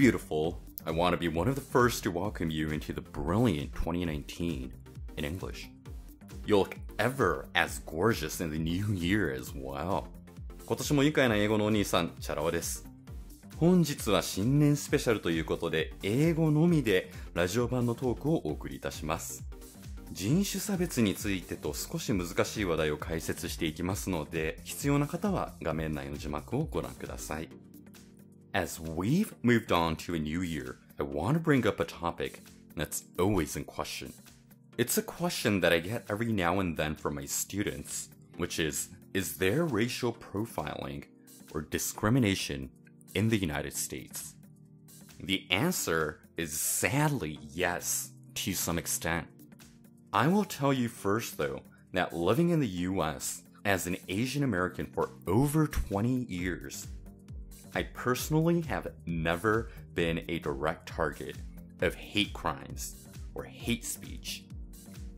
beautiful. I want to be one of the first to welcome you into the brilliant 2019 in English. You'll look ever as gorgeous in the new year as well. 今年も愉快な英語のお兄さん、チャラ男です。本日は新年スペシャルということで、英語のみでラジオ版のトークをお送りいたします。人種差別についてと少し難しい話題を解説していきますので、必要な方は画面内の字幕をご覧ください。As we've moved on to a new year, I want to bring up a topic that's always in question. It's a question that I get every now and then from my students, which is there racial profiling or discrimination in the United States? The answer is sadly yes, to some extent. I will tell you first though, that living in the US as an Asian American for over 20 years, I personally have never been a direct target of hate crimes or hate speech.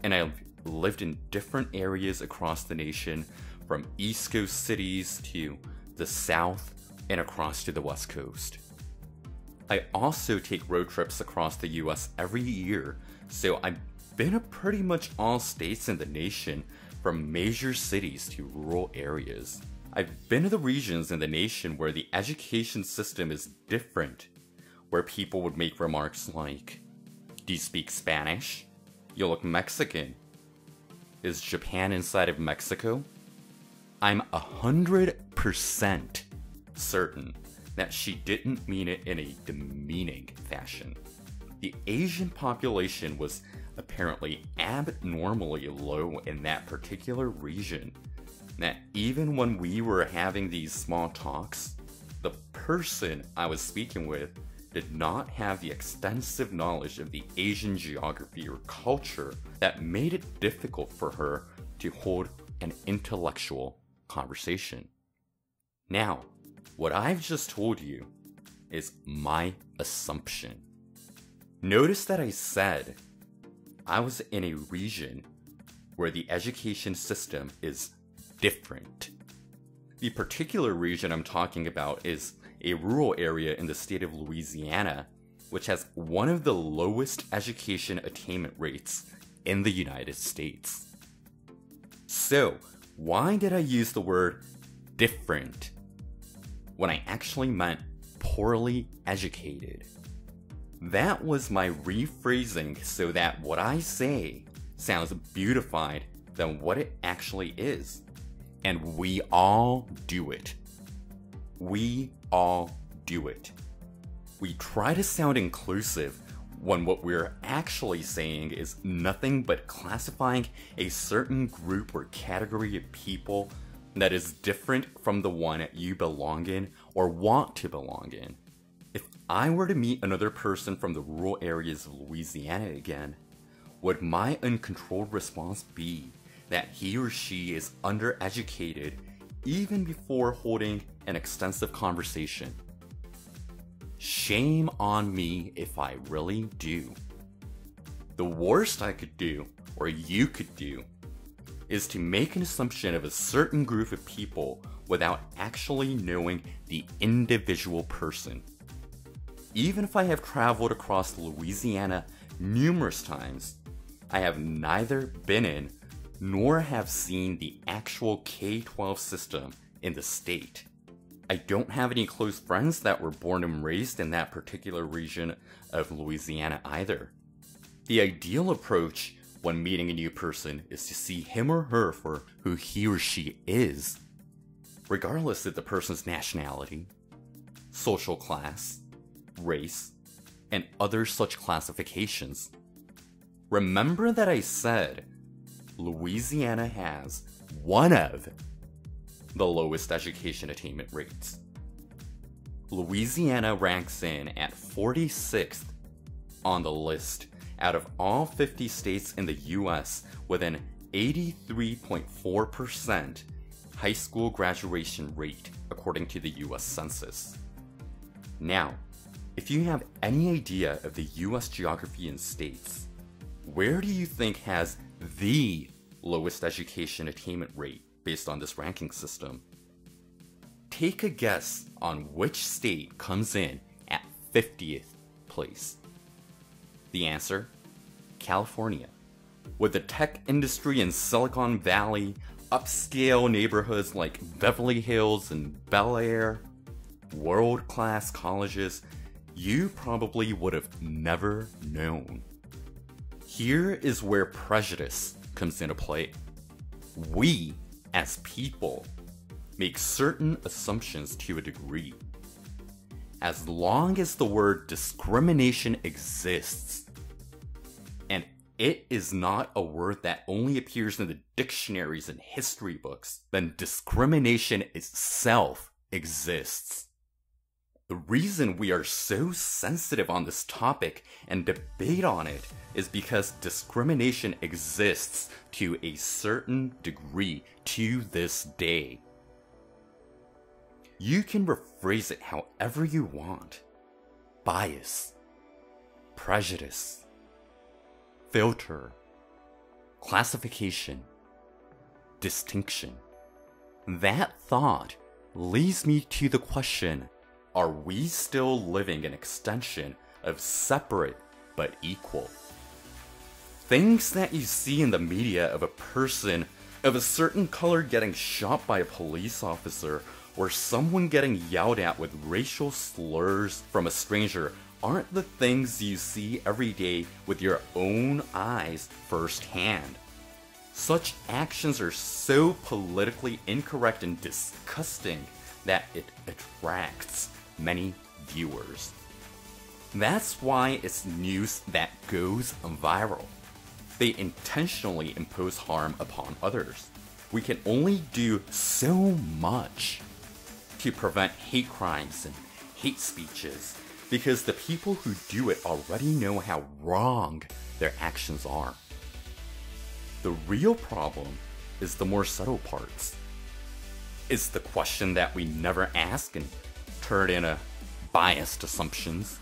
And I've lived in different areas across the nation, from East Coast cities to the South and across to the West Coast. I also take road trips across the US every year, so I've been to pretty much all states in the nation, from major cities to rural areas. I've been to the regions in the nation where the education system is different, where people would make remarks like, "Do you speak Spanish? You look Mexican. Is Japan inside of Mexico?" I'm 100% certain that she didn't mean it in a demeaning fashion. The Asian population was apparently abnormally low in that particular region, that even when we were having these small talks, the person I was speaking with did not have the extensive knowledge of the Asian geography or culture that made it difficult for her to hold an intellectual conversation. Now, what I've just told you is my assumption. Notice that I said I was in a region where the education system is different. The particular region I'm talking about is a rural area in the state of Louisiana, which has one of the lowest education attainment rates in the United States. So, why did I use the word different when I actually meant poorly educated? That was my rephrasing so that what I say sounds beautified than what it actually is. And we all do it. We all do it. We try to sound inclusive when what we're actually saying is nothing but classifying a certain group or category of people that is different from the one you belong in or want to belong in. If I were to meet another person from the rural areas of Louisiana again, would my uncontrolled response be that he or she is undereducated even before holding an extensive conversation? Shame on me if I really do. The worst I could do, or you could do, is to make an assumption of a certain group of people without actually knowing the individual person. Even if I have traveled across Louisiana numerous times, I have neither been in nor have seen the actual K-12 system in the state. I don't have any close friends that were born and raised in that particular region of Louisiana either. The ideal approach when meeting a new person is to see him or her for who he or she is, regardless of the person's nationality, social class, race, and other such classifications. Remember that I said Louisiana has one of the lowest education attainment rates. Louisiana ranks in at 46th on the list out of all 50 states in the US with an 83.4% high school graduation rate according to the US Census. Now, if you have any idea of the US geography and states, where do you think has the lowest education attainment rate based on this ranking system? Take a guess on which state comes in at 50th place. The answer? California. With the tech industry in Silicon Valley, upscale neighborhoods like Beverly Hills and Bel Air, world-class colleges, you probably would have never known. Here is where prejudice comes into play. We, as people, make certain assumptions to a degree. As long as the word discrimination exists, and it is not a word that only appears in the dictionaries and history books, then discrimination itself exists. The reason we are so sensitive on this topic and debate on it is because discrimination exists to a certain degree to this day. You can rephrase it however you want. Bias, prejudice, filter, classification, distinction. That thought leads me to the question, are we still living an extension of separate but equal? Things that you see in the media of a person of a certain color getting shot by a police officer or someone getting yelled at with racial slurs from a stranger aren't the things you see every day with your own eyes firsthand. Such actions are so politically incorrect and disgusting that it attracts many viewers. That's why it's news that goes viral. They intentionally impose harm upon others. We can only do so much to prevent hate crimes and hate speeches because the people who do it already know how wrong their actions are. The real problem is the more subtle parts. It's the question that we never ask and turn into biased assumptions.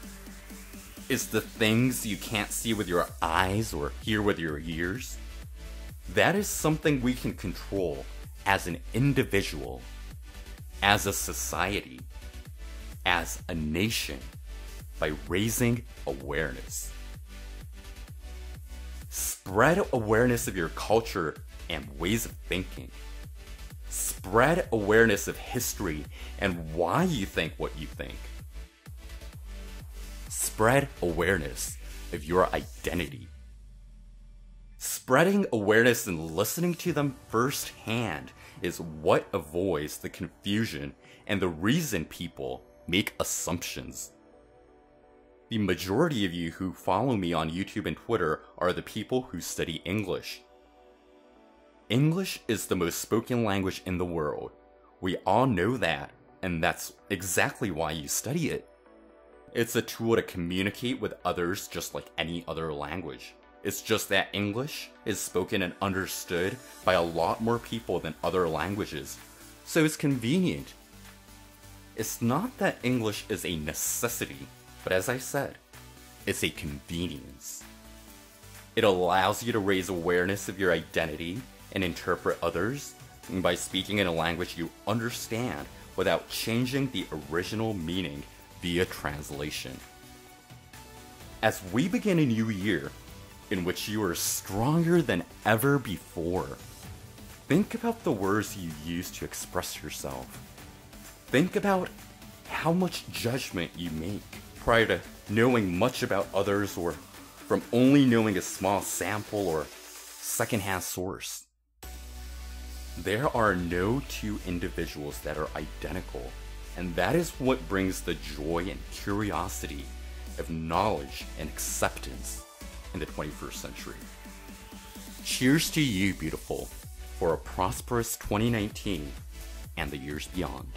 It's the things you can't see with your eyes or hear with your ears. That is something we can control as an individual, as a society, as a nation, by raising awareness. Spread awareness of your culture and ways of thinking. Spread awareness of history and why you think what you think. Spread awareness of your identity. Spreading awareness and listening to them firsthand is what avoids the confusion and the reason people make assumptions. The majority of you who follow me on YouTube and Twitter are the people who study English. English is the most spoken language in the world. We all know that, and that's exactly why you study it. It's a tool to communicate with others just like any other language. It's just that English is spoken and understood by a lot more people than other languages, so it's convenient. It's not that English is a necessity, but as I said, it's a convenience. It allows you to raise awareness of your identity and interpret others by speaking in a language you understand without changing the original meaning via translation. As we begin a new year, in which you are stronger than ever before, think about the words you use to express yourself. Think about how much judgment you make prior to knowing much about others or from only knowing a small sample or secondhand source. There are no two individuals that are identical, and that is what brings the joy and curiosity of knowledge and acceptance in the 21st century. Cheers to you, beautiful, for a prosperous 2019 and the years beyond.